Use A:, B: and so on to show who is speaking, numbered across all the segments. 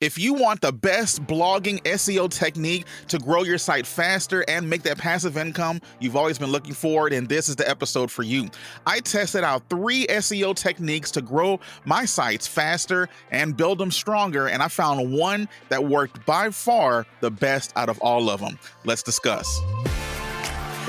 A: If you want the best blogging SEO technique to grow your site faster and make that passive income you've always been looking for, then this is the episode for you. I tested out 3 SEO techniques to grow my sites faster and build them stronger, and I found one that worked by far the best out of all of them. Let's discuss.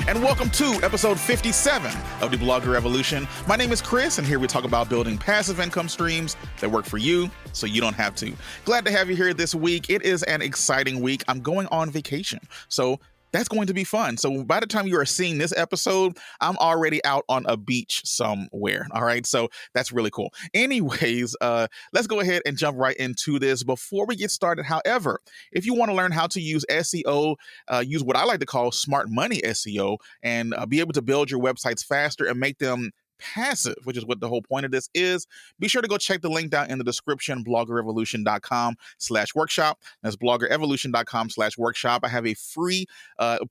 A: And welcome to episode 57 of the Blogger Revolution. My name is Chris, and here we talk about building passive income streams that work for you so you don't have to. Glad to have you here this week. It is an exciting week. I'm going on vacation, so that's going to be fun. So by the time you are seeing this episode, I'm already out on a beach somewhere. All right. So that's really cool. Anyways, let's go ahead and jump right into this. Before we get started, however, if you want to learn how to use SEO, use what I like to call smart money SEO, and be able to build your websites faster and make them passive, which is what the whole point of this is, be sure to go check the link down in the description, bloggerevolution.com/workshop. That's bloggerevolution.com/workshop. I have a free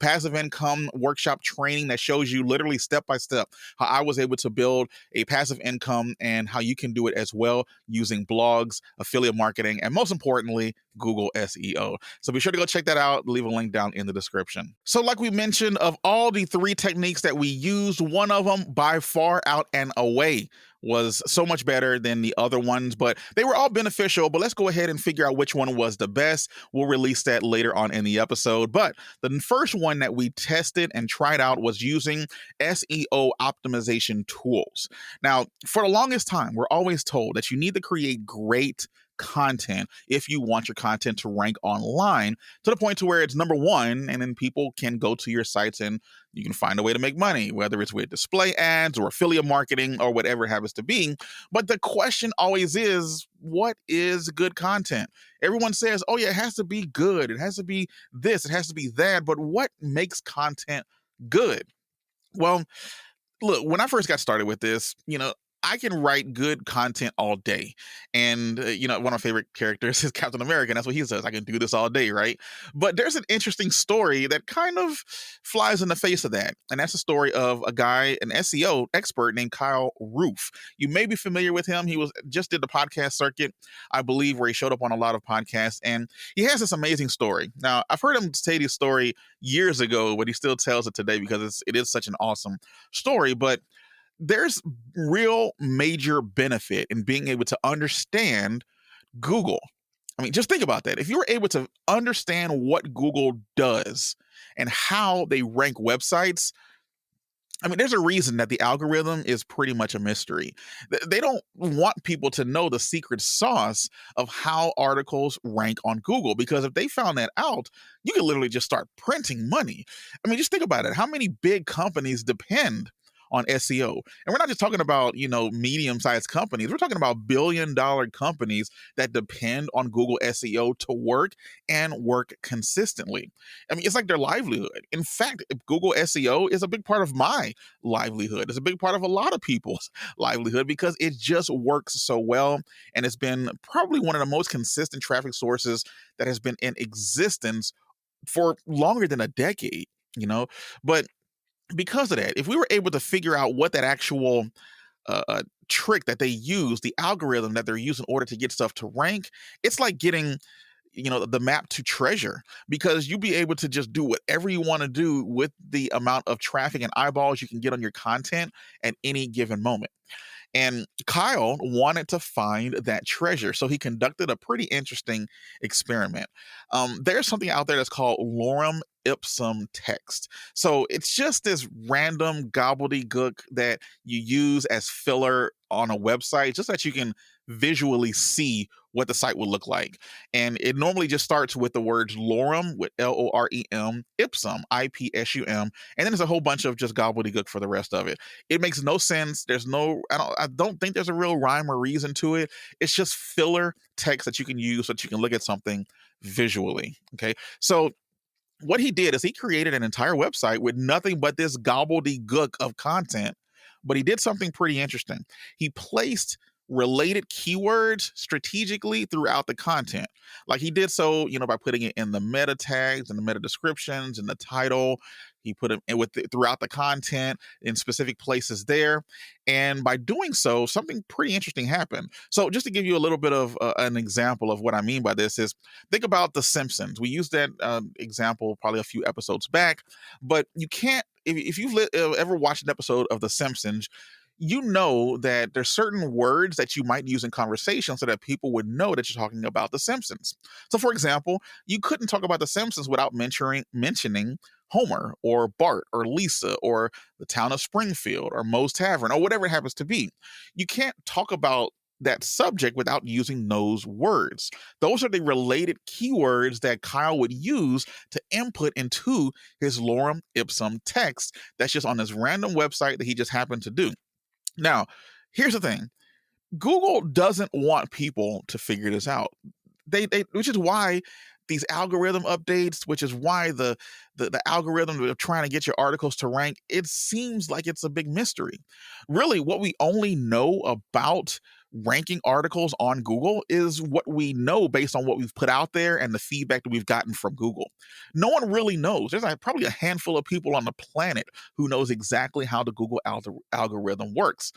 A: passive income workshop training that shows you literally step by step how I was able to build a passive income and how you can do it as well using blogs, affiliate marketing, and most importantly, Google SEO. So be sure to go check that out. Leave a link down in the description. So like we mentioned, of all the 3 techniques that we used, one of them by far out and away was so much better than the other ones, but they were all beneficial. But let's go ahead and figure out which one was the best. We'll release that later on in the episode. But the first one that we tested and tried out was using SEO Optimization Tools. Now, for the longest time, we're always told that you need to create great content if you want your content to rank online to the point to where it's number 1, and then people can go to your sites and you can find a way to make money, whether it's with display ads or affiliate marketing or whatever it happens to be. But the question always is, what is good content? Everyone says, oh yeah, it has to be good. It has to be this, it has to be that. But what makes content good? Well, look, when I first got started with this, I can write good content all day. And, one of my favorite characters is Captain America. And that's what he says. I can do this all day, right? But there's an interesting story that kind of flies in the face of that. And that's the story of a guy, an SEO expert named Kyle Roof. You may be familiar with him. He just did the podcast circuit, I believe, where he showed up on a lot of podcasts. And he has this amazing story. Now, I've heard him say this story years ago, but he still tells it today because it is such an awesome story. But there's real major benefit in being able to understand Google. I mean, just think about that. If you were able to understand what Google does and how they rank websites, I mean, there's a reason that the algorithm is pretty much a mystery. They don't want people to know the secret sauce of how articles rank on Google, because if they found that out, you could literally just start printing money. I mean, just think about it. How many big companies depend on SEO? And we're not just talking about, medium-sized companies. We're talking about billion-dollar companies that depend on Google SEO to work and work consistently. I mean, it's like their livelihood. In fact, Google SEO is a big part of my livelihood. It's a big part of a lot of people's livelihood because it just works so well. And it's been probably one of the most consistent traffic sources that has been in existence for longer than a decade, But because of that, if we were able to figure out what that actual trick that they use, the algorithm that they're using in order to get stuff to rank, it's like getting, the map to treasure, because you'll be able to just do whatever you want to do with the amount of traffic and eyeballs you can get on your content at any given moment. And Kyle wanted to find that treasure, so he conducted a pretty interesting experiment. There's something out there that's called lorem ipsum text. So it's just this random gobbledygook that you use as filler on a website, just so that you can visually see what the site will look like. And it normally just starts with the words lorem, with Lorem, ipsum, Ipsum, and then there's a whole bunch of just gobbledygook for the rest of it. It makes no sense. I don't think there's a real rhyme or reason to it. It's just filler text that you can use so that you can look at something visually. Okay. So what he did is he created an entire website with nothing but this gobbledygook of content, but he did something pretty interesting. He placed related keywords strategically throughout the content. Like he did so, by putting it in the meta tags and the meta descriptions and the title, He put them in throughout the content in specific places there. And by doing so, something pretty interesting happened. So just to give you a little bit of an example of what I mean by this is, think about The Simpsons. We used that example probably a few episodes back, but you can't, if you've ever watched an episode of The Simpsons, you know that there's certain words that you might use in conversation so that people would know that you're talking about The Simpsons. So, for example, you couldn't talk about The Simpsons without mentioning Homer or Bart or Lisa or the town of Springfield or Moe's Tavern or whatever it happens to be. You can't talk about that subject without using those words. Those are the related keywords that Kyle would use to input into his lorem ipsum text that's just on this random website that he just happened to do. Now, here's the thing. Google doesn't want people to figure this out. Which is why these algorithm updates, which is why the algorithm of trying to get your articles to rank, it seems like it's a big mystery. Really, what we only know about ranking articles on Google is what we know based on what we've put out there and the feedback that we've gotten from Google. No one really knows. There's probably a handful of people on the planet who knows exactly how the Google algorithm works.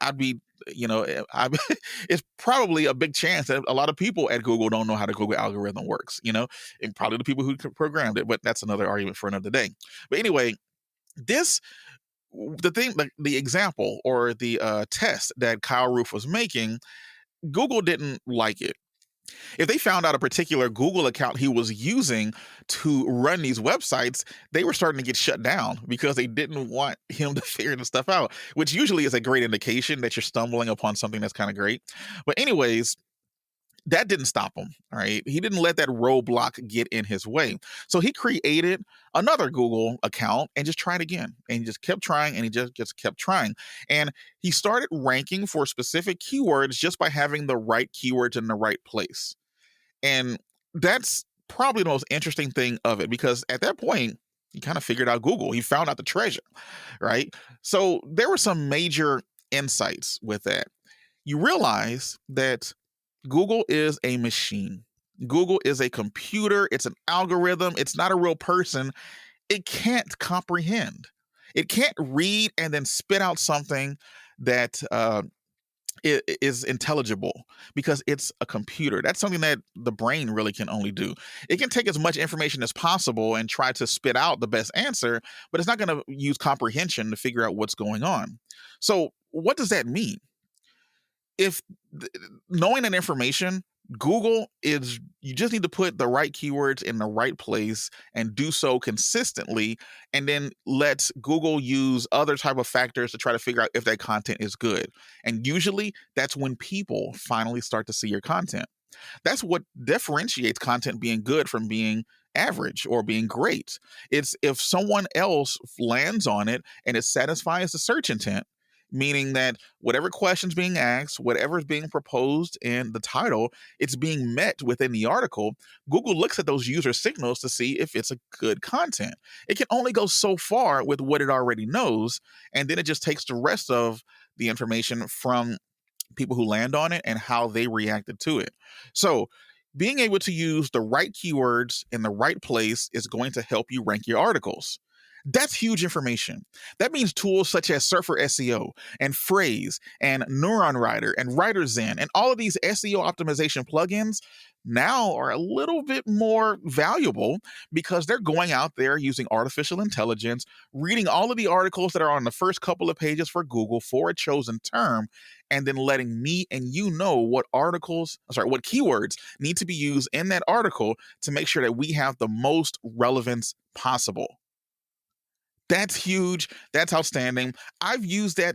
A: I'd be, it's probably a big chance that a lot of people at Google don't know how the Google algorithm works, and probably the people who programmed it, but that's another argument for another day. But anyway, the example or the test that Kyle Roof was making, Google didn't like it. If they found out a particular Google account he was using to run these websites, they were starting to get shut down because they didn't want him to figure this stuff out, which usually is a great indication that you're stumbling upon something that's kind of great. But anyways, that didn't stop him. All right. He didn't let that roadblock get in his way. So he created another Google account and just tried again. And he just kept trying and he just kept trying. And he started ranking for specific keywords just by having the right keywords in the right place. And that's probably the most interesting thing of it, because at that point, he kind of figured out Google. He found out the treasure, right? So there were some major insights with that. You realize that Google is a machine. Google is a computer. It's an algorithm. It's not a real person. It can't comprehend. It can't read and then spit out something that is intelligible, because it's a computer. That's something that the brain really can only do. It can take as much information as possible and try to spit out the best answer, but it's not going to use comprehension to figure out what's going on. So what does that mean? If knowing that information, Google is, you just need to put the right keywords in the right place and do so consistently, and then let Google use other type of factors to try to figure out if that content is good. And usually that's when people finally start to see your content. That's what differentiates content being good from being average or being great. It's if someone else lands on it and it satisfies the search intent, meaning that whatever question's being asked, whatever is being proposed in the title, it's being met within the article. Google looks at those user signals to see if it's a good content. It can only go so far with what it already knows, and then it just takes the rest of the information from people who land on it and how they reacted to it. So being able to use the right keywords in the right place is going to help you rank your articles. That's huge information. That means tools such as Surfer SEO and Phrase and Neuron Writer and WriterZen and all of these SEO optimization plugins now are a little bit more valuable because they're going out there using artificial intelligence, reading all of the articles that are on the first couple of pages for Google for a chosen term, and then letting me and you know what keywords need to be used in that article to make sure that we have the most relevance possible. That's huge. That's outstanding. I've used that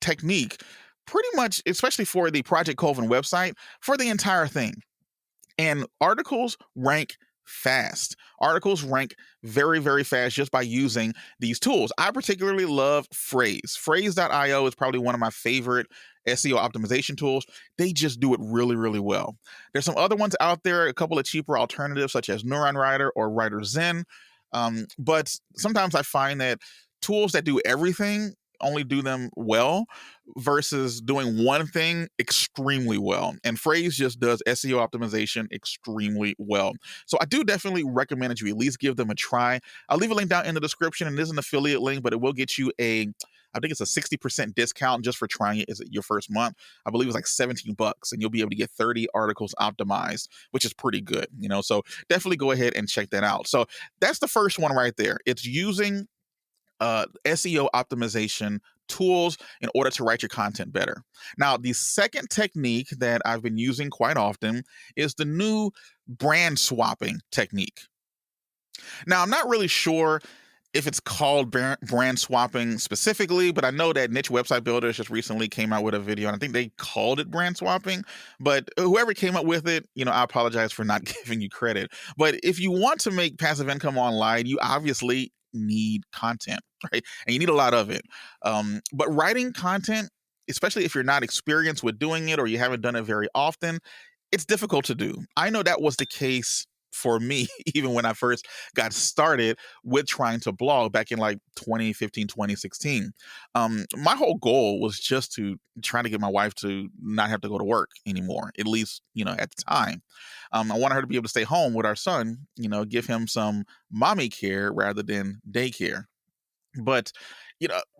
A: technique pretty much, especially for the Project Colvin website, for the entire thing. And articles rank fast. Articles rank very, very fast just by using these tools. I particularly love Phrase. Phrase.io is probably one of my favorite SEO optimization tools. They just do it really, really well. There's some other ones out there, a couple of cheaper alternatives such as Neuron Writer or WriterZen. But sometimes I find that tools that do everything only do them well versus doing one thing extremely well. And Phrase just does SEO optimization extremely well. So I do definitely recommend that you at least give them a try. I'll leave a link down in the description, and it is an affiliate link, but it will get you I think it's a 60% discount just for trying it. Is it your first month? I believe it's like $17, and you'll be able to get 30 articles optimized, which is pretty good, so definitely go ahead and check that out. So that's the first one right there. It's using SEO optimization tools in order to write your content better. Now, the second technique that I've been using quite often is the new brand swapping technique. Now, I'm not really sure if it's called brand swapping specifically, but I know that Niche Website Builders just recently came out with a video, and I think they called it brand swapping. But whoever came up with it, I apologize for not giving you credit. But if you want to make passive income online, you obviously need content, right? And you need a lot of it. But writing content, especially if you're not experienced with doing it or you haven't done it very often, it's difficult to do. I know that was the case for me, even when I first got started with trying to blog back in like 2015, 2016. My whole goal was just to try to get my wife to not have to go to work anymore, at least, at the time. I wanted her to be able to stay home with our son, give him some mommy care rather than daycare. But,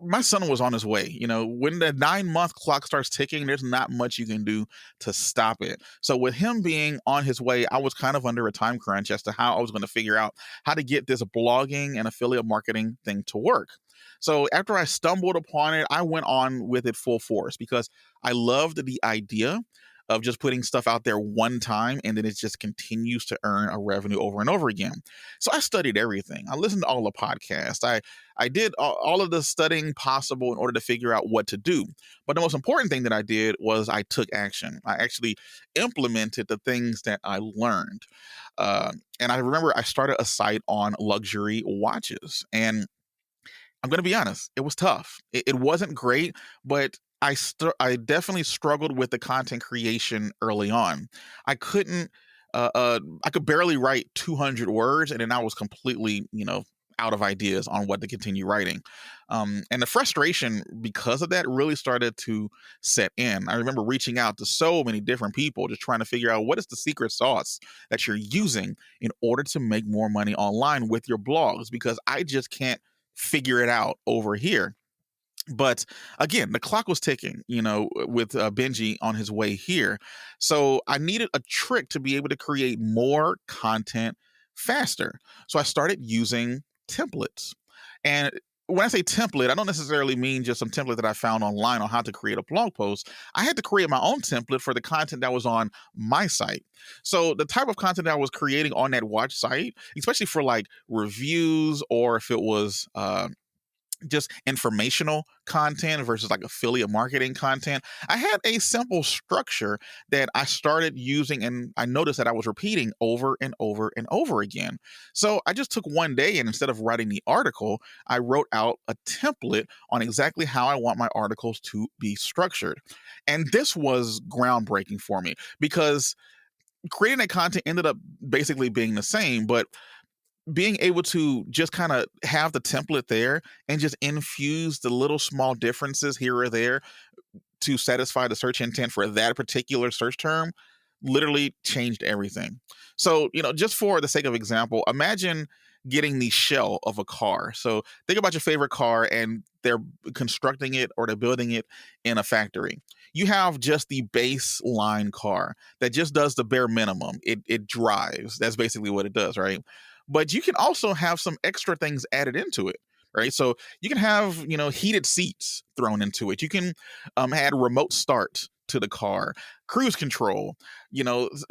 A: my son was on his way. When the 9-month clock starts ticking, there's not much you can do to stop it. So with him being on his way, I was kind of under a time crunch as to how I was going to figure out how to get this blogging and affiliate marketing thing to work. So after I stumbled upon it, I went on with it full force because I loved the idea of just putting stuff out there one time and then it just continues to earn a revenue over and over again. So I studied everything. I listened to all the podcasts. I did all of the studying possible in order to figure out what to do. But the most important thing that I did was I took action. I actually implemented the things that I learned. And I remember I started a site on luxury watches. And I'm going to be honest, it was tough. It wasn't great, but I definitely struggled with the content creation early on. I couldn't, I could barely write 200 words, and then I was completely, out of ideas on what to continue writing. And the frustration because of that really started to set in. I remember reaching out to so many different people, just trying to figure out what is the secret sauce that you're using in order to make more money online with your blogs, because I just can't figure it out over here. But again, the clock was ticking, with Benji on his way here. So I needed a trick to be able to create more content faster. So I started using templates. And when I say template, I don't necessarily mean just some template that I found online on how to create a blog post. I had to create my own template for the content that was on my site. So the type of content that I was creating on that watch site, especially for like reviews or if it was just informational content versus like affiliate marketing content, I had a simple structure that I started using, and I noticed that I was repeating over and over and over again. So I just took one day, and instead of writing the article, I wrote out a template on exactly how I want my articles to be structured. And this was groundbreaking for me because creating that content ended up basically being the same, but being able to just kind of have the template there and just infuse the little small differences here or there to satisfy the search intent for that particular search term literally changed everything. So, just for the sake of example, imagine getting the shell of a car. So think about your favorite car and they're constructing it or they're building it in a factory. You have just the baseline car that just does the bare minimum. It drives. That's basically what it does, right? But you can also have some extra things added into it, right? So you can have, heated seats thrown into it. You can add remote start to the car, cruise control,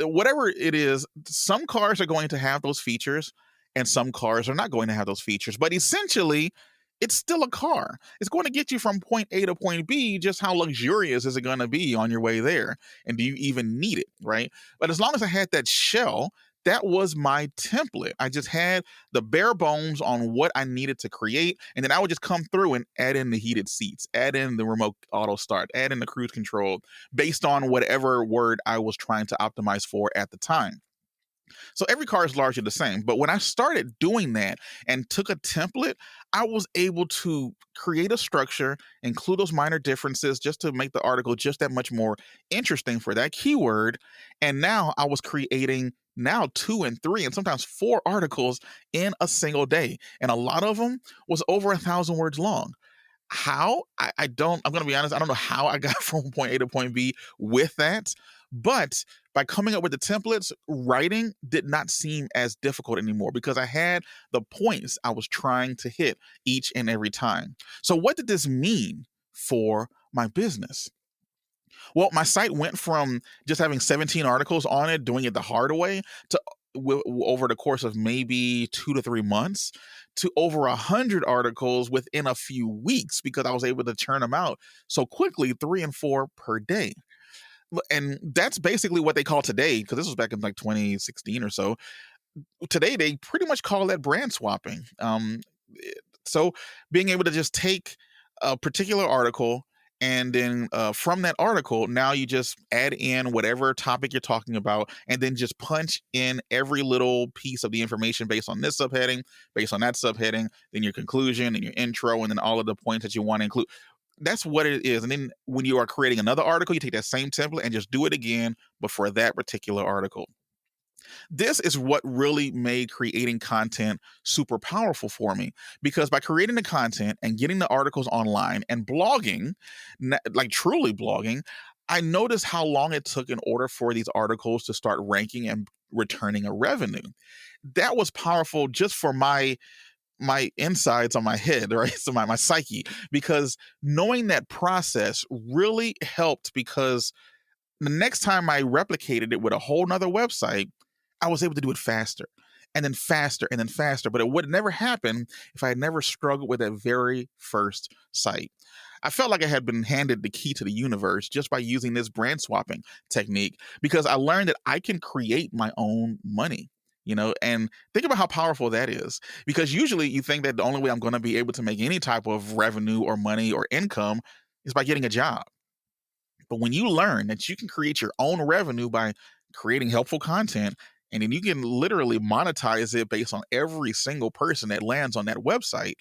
A: whatever it is. Some cars are going to have those features and some cars are not going to have those features. But essentially, it's still a car. It's going to get you from point A to point B. Just how luxurious is it going to be on your way there? And do you even need it, right? But as long as I had that shell, that was my template. I just had the bare bones on what I needed to create. And then I would just come through and add in the heated seats, add in the remote auto start, add in the cruise control based on whatever word I was trying to optimize for at the time. So every car is largely the same. But when I started doing that and took a template, I was able to create a structure, include those minor differences just to make the article just that much more interesting for that keyword. And now I was creating now 2 and 3 and sometimes 4 articles in a single day. And a lot of them was over 1,000 words long. How? I don't, I'm going to be honest, I don't know how I got from point A to point B with that. But by coming up with the templates, writing did not seem as difficult anymore because I had the points I was trying to hit each and every time. So, what did this mean for my business? Well, my site went from just having 17 articles on it, doing it the hard way, to over the course of maybe 2 to 3 months, to over 100 articles within a few weeks because I was able to churn them out so quickly, 3 and 4 per day. And that's basically what they call today, because this was back in like 2016 or so. Today, they pretty much call that brand swapping. So being able to just take a particular article and then from that article, now you just add in whatever topic you're talking about and then just punch in every little piece of the information based on this subheading, based on that subheading, then your conclusion and your intro, and then all of the points that you want to include. That's what it is. And then when you are creating another article, you take that same template and just do it again, but for that particular article. This is what really made creating content super powerful for me, because by creating the content and getting the articles online and blogging, like truly blogging, I noticed how long it took in order for these articles to start ranking and returning a revenue. That was powerful just for my insides on my head, right? So my psyche, because knowing that process really helped, because the next time I replicated it with a whole nother website, I was able to do it faster and then faster and then faster. But it would never happen if I had never struggled with that very first site. I felt like I had been handed the key to the universe just by using this brand swapping technique, because I learned that I can create my own money. And think about how powerful that is, because usually you think that the only way I'm going to be able to make any type of revenue or money or income is by getting a job. But when you learn that you can create your own revenue by creating helpful content, and then you can literally monetize it based on every single person that lands on that website,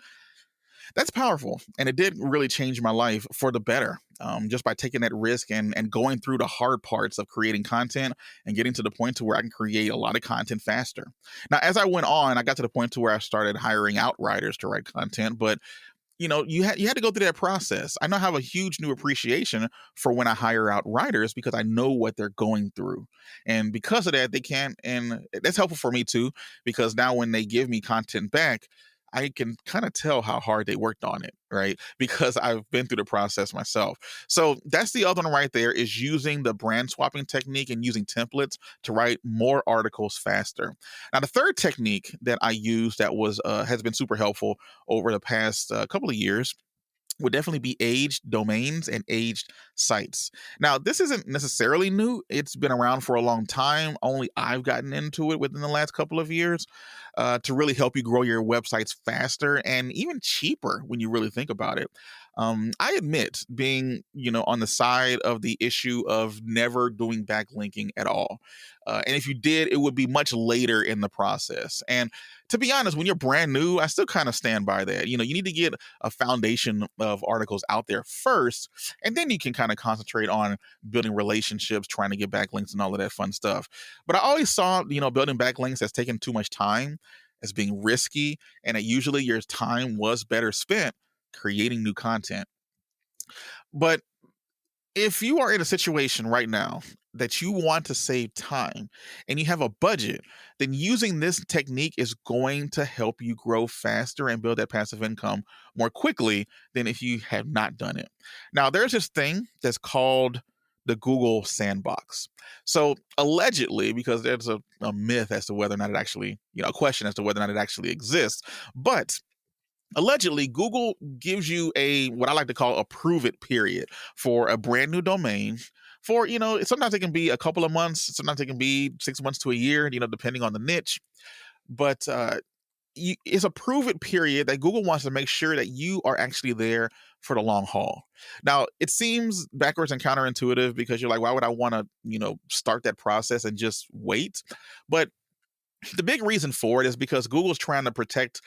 A: that's powerful. And it did really change my life for the better, just by taking that risk and going through the hard parts of creating content and getting to the point to where I can create a lot of content faster. Now, as I went on, I got to the point to where I started hiring outwriters to write content, but you had to go through that process. I now have a huge new appreciation for when I hire out writers, because I know what they're going through. And because of that, they can, and that's helpful for me too, because now when they give me content back, I can kind of tell how hard they worked on it, right? Because I've been through the process myself. So that's the other one right there, is using the brand swapping technique and using templates to write more articles faster. Now, the third technique that I use that was has been super helpful over the past couple of years would definitely be aged domains and aged sites. Now, this isn't necessarily new. It's been around for a long time. Only I've gotten into it within the last couple of years, to really help you grow your websites faster and even cheaper when you really think about it. I admit being, on the side of the issue of never doing backlinking at all. And if you did, it would be much later in the process. And to be honest, when you're brand new, I still kind of stand by that. You need to get a foundation of articles out there first, and then you can kind of concentrate on building relationships, trying to get backlinks and all of that fun stuff. But I always saw, building backlinks as taking too much time, as being risky, and that usually your time was better spent creating new content. But if you are in a situation right now that you want to save time and you have a budget, then using this technique is going to help you grow faster and build that passive income more quickly than if you have not done it. Now, there's this thing that's called the Google Sandbox. So allegedly, because there's a myth as to whether or not it actually, a question as to whether or not it actually exists, but allegedly Google gives you a, what I like to call, a prove it period for a brand new domain. For, sometimes it can be a couple of months, sometimes it can be 6 months to a year, depending on the niche. But it's a prove it period that Google wants to make sure that you are actually there for the long haul. Now, it seems backwards and counterintuitive, because you're like, why would I want to, start that process and just wait? But The big reason for it is because Google's trying to protect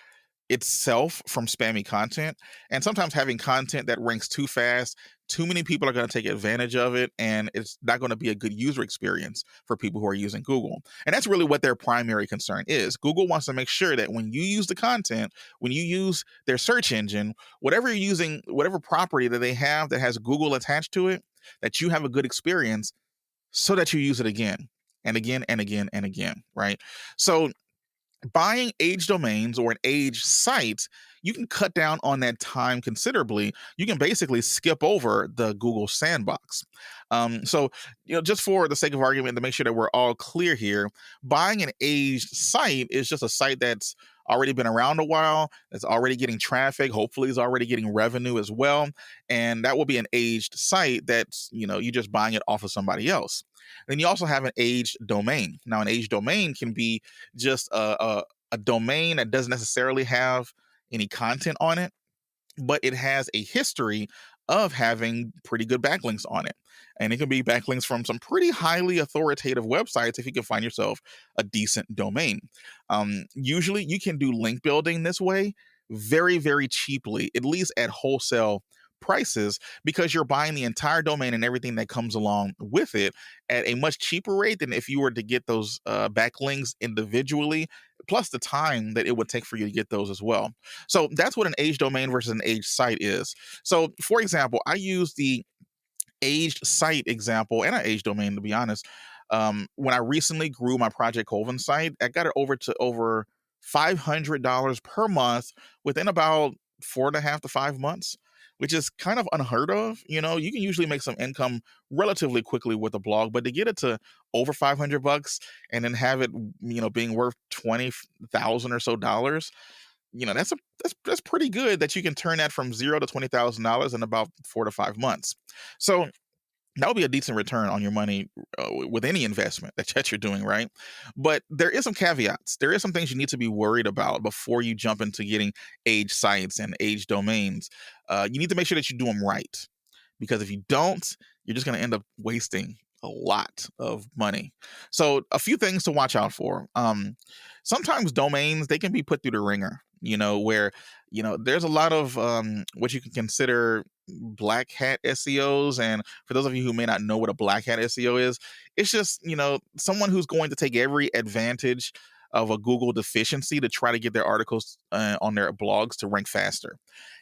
A: itself from spammy content. And sometimes having content that ranks too fast, too many people are going to take advantage of it, and it's not going to be a good user experience for people who are using Google. And that's really what their primary concern is. Google wants to make sure that when you use the content, when you use their search engine, whatever you're using, whatever property that they have that has Google attached to it, that you have a good experience so that you use it again and again and again and again, right? So buying age domains or an age site, you can cut down on that time considerably. You can basically skip over the Google Sandbox. So, just for the sake of argument, to make sure that we're all clear here, buying an aged site is just a site that's already been around a while, that's already getting traffic, hopefully is already getting revenue as well. And that will be an aged site that's, you're just buying it off of somebody else. Then you also have an aged domain. Now, an aged domain can be just a domain that doesn't necessarily have any content on it, but it has a history of having pretty good backlinks on it. And it can be backlinks from some pretty highly authoritative websites if you can find yourself a decent domain. Usually you can do link building this way very, very cheaply, at least at wholesale prices, because you're buying the entire domain and everything that comes along with it at a much cheaper rate than if you were to get those backlinks individually, plus the time that it would take for you to get those as well. So that's what an age domain versus an age site is. So, for example, I use the aged site example and an age domain, to be honest. When I recently grew my Project Colvin site, I got it over $500 per month within about 4.5 to 5 months, which is kind of unheard of. You can usually make some income relatively quickly with a blog, but to get it to over $500 and then have it, being worth 20,000 or so dollars, that's pretty good that you can turn that from zero to $20,000 in about 4 to 5 months. So that would be a decent return on your money with any investment that you're doing, right? But there is some caveats. There is some things you need to be worried about before you jump into getting age sites and age domains. You need to make sure that you do them right, because if you don't, you're just going to end up wasting a lot of money. So a few things to watch out for. Sometimes domains, they can be put through the ringer, where, there's a lot of what you can consider black hat SEOs. And for those of you who may not know what a black hat SEO is, it's just, someone who's going to take every advantage of a Google deficiency to try to get their articles on their blogs to rank faster.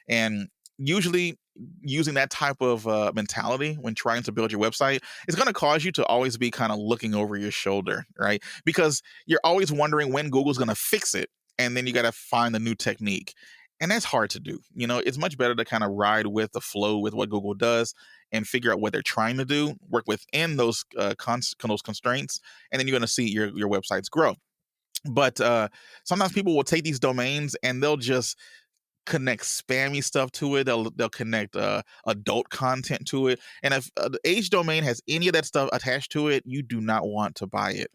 A: And usually using that type of mentality when trying to build your website is going to cause you to always be kind of looking over your shoulder, right? Because you're always wondering when Google's going to fix it. And then you got to find a new technique. And that's hard to do. It's much better to kind of ride with the flow with what Google does and figure out what they're trying to do, work within those constraints, and then you're going to see your websites grow. But sometimes people will take these domains and they'll just connect spammy stuff to it. They'll connect adult content to it. And if the age domain has any of that stuff attached to it, you do not want to buy it.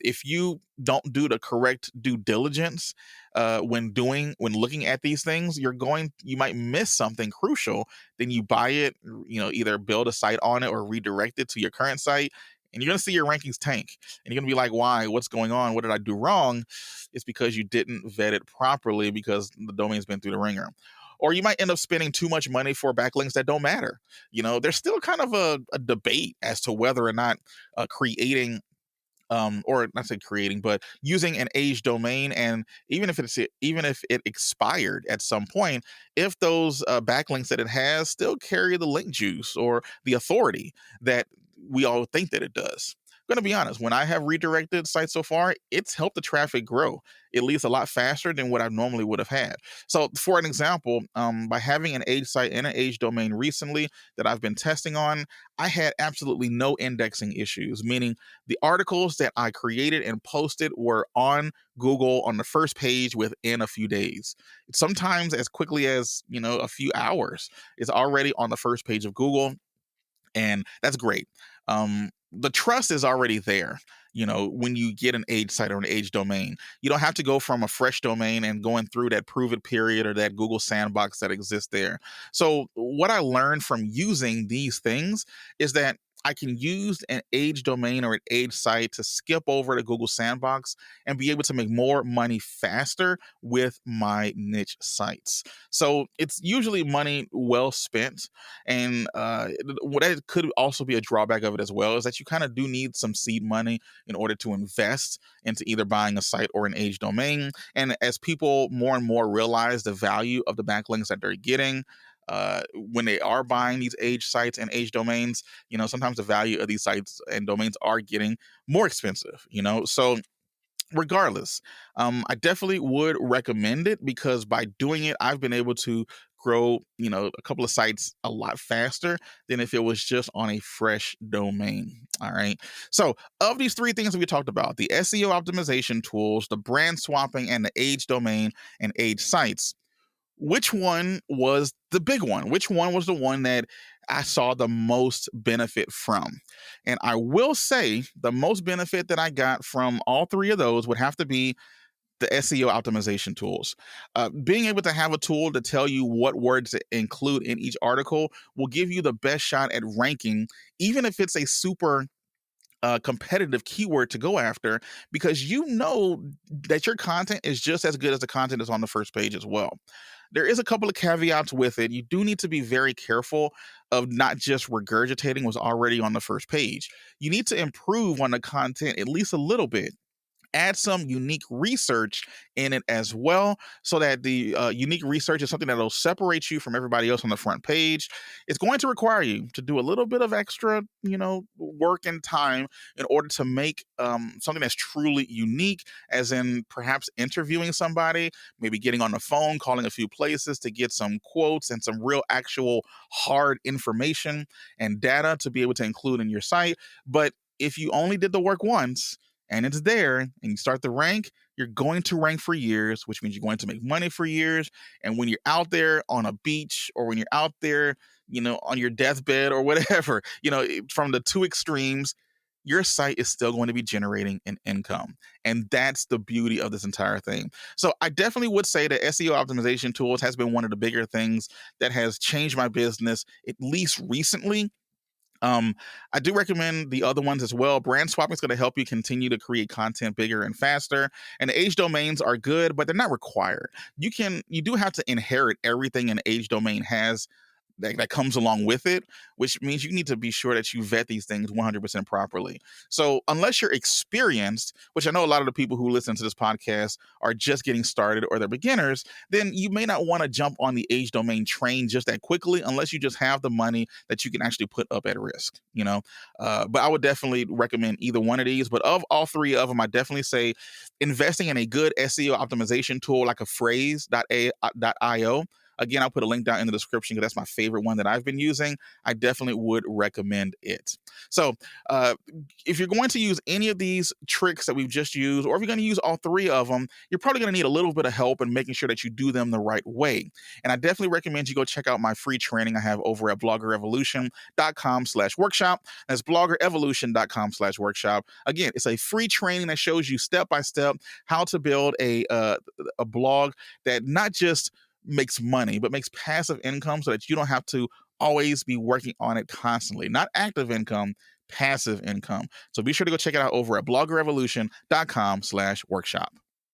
A: If you don't do the correct due diligence when looking at these things, you might miss something crucial. Then you buy it, either build a site on it or redirect it to your current site. And you're going to see your rankings tank. And you're going to be like, why? What's going on? What did I do wrong? It's because you didn't vet it properly because the domain's been through the ringer. Or you might end up spending too much money for backlinks that don't matter. There's still kind of a debate as to whether or not creating or not say creating, but using an age domain, and even if it expired at some point, if those backlinks that it has still carry the link juice or the authority that we all think that it does. I'm going to be honest, when I have redirected sites so far, it's helped the traffic grow at least a lot faster than what I normally would have had. So for an example, by having an age site and an age domain recently that I've been testing on, I had absolutely no indexing issues, meaning the articles that I created and posted were on Google on the first page within a few days. Sometimes as quickly as, a few hours, it's already on the first page of Google. And that's great. The trust is already there. When you get an age site or an age domain, you don't have to go from a fresh domain and going through that prove it period or that Google Sandbox that exists there. So what I learned from using these things is that I can use an age domain or an age site to skip over to Google Sandbox and be able to make more money faster with my niche sites. So it's usually money well spent. And what that could also be a drawback of it as well is that you kind of do need some seed money in order to invest into either buying a site or an age domain. And as people more and more realize the value of the backlinks that they're getting, when they are buying these age sites and age domains, sometimes the value of these sites and domains are getting more expensive, so regardless, I definitely would recommend it because by doing it, I've been able to grow, a couple of sites a lot faster than if it was just on a fresh domain. All right. So, of these three things that we talked about, the SEO optimization tools, the brand swapping, and the age domain and age sites, which one was the big one? Which one was the one that I saw the most benefit from? And I will say the most benefit that I got from all three of those would have to be the SEO optimization tools. Being able to have a tool to tell you what words to include in each article will give you the best shot at ranking, even if it's a super competitive keyword to go after, because that your content is just as good as the content that's on the first page as well. There is a couple of caveats with it. You do need to be very careful of not just regurgitating what's already on the first page. You need to improve on the content at least a little bit. Add some unique research in it as well, so that the unique research is something that will separate you from everybody else on the front page. It's going to require you to do a little bit of extra, work and time in order to make something that's truly unique, as in perhaps interviewing somebody, maybe getting on the phone, calling a few places to get some quotes and some real actual hard information and data to be able to include in your site. But if you only did the work once, and it's there, and you start to rank, you're going to rank for years, which means you're going to make money for years. And when you're out there on a beach, or when you're out there, on your deathbed or whatever, from the two extremes, your site is still going to be generating an income. And that's the beauty of this entire thing. So I definitely would say that SEO optimization tools has been one of the bigger things that has changed my business, at least recently. I do recommend the other ones as well. Brand swapping is going to help you continue to create content bigger and faster. And the age domains are good, but they're not required. You do have to inherit everything an age domain has that comes along with it, which means you need to be sure that you vet these things 100% properly. So unless you're experienced, which I know a lot of the people who listen to this podcast are just getting started or they're beginners, then you may not want to jump on the age domain train just that quickly unless you just have the money that you can actually put up at risk, but I would definitely recommend either one of these. But of all three of them, I definitely say investing in a good SEO optimization tool like a phrase.io. Again, I'll put a link down in the description because that's my favorite one that I've been using. I definitely would recommend it. So if you're going to use any of these tricks that we've just used, or if you're going to use all three of them, you're probably going to need a little bit of help in making sure that you do them the right way. And I definitely recommend you go check out my free training I have over at bloggerevolution.com/workshop. That's bloggerevolution.com/workshop. Again, it's a free training that shows you step by step how to build a blog that not just makes money, but makes passive income so that you don't have to always be working on it constantly. Not active income, passive income. So be sure to go check it out over at bloggerevolution.com/workshop.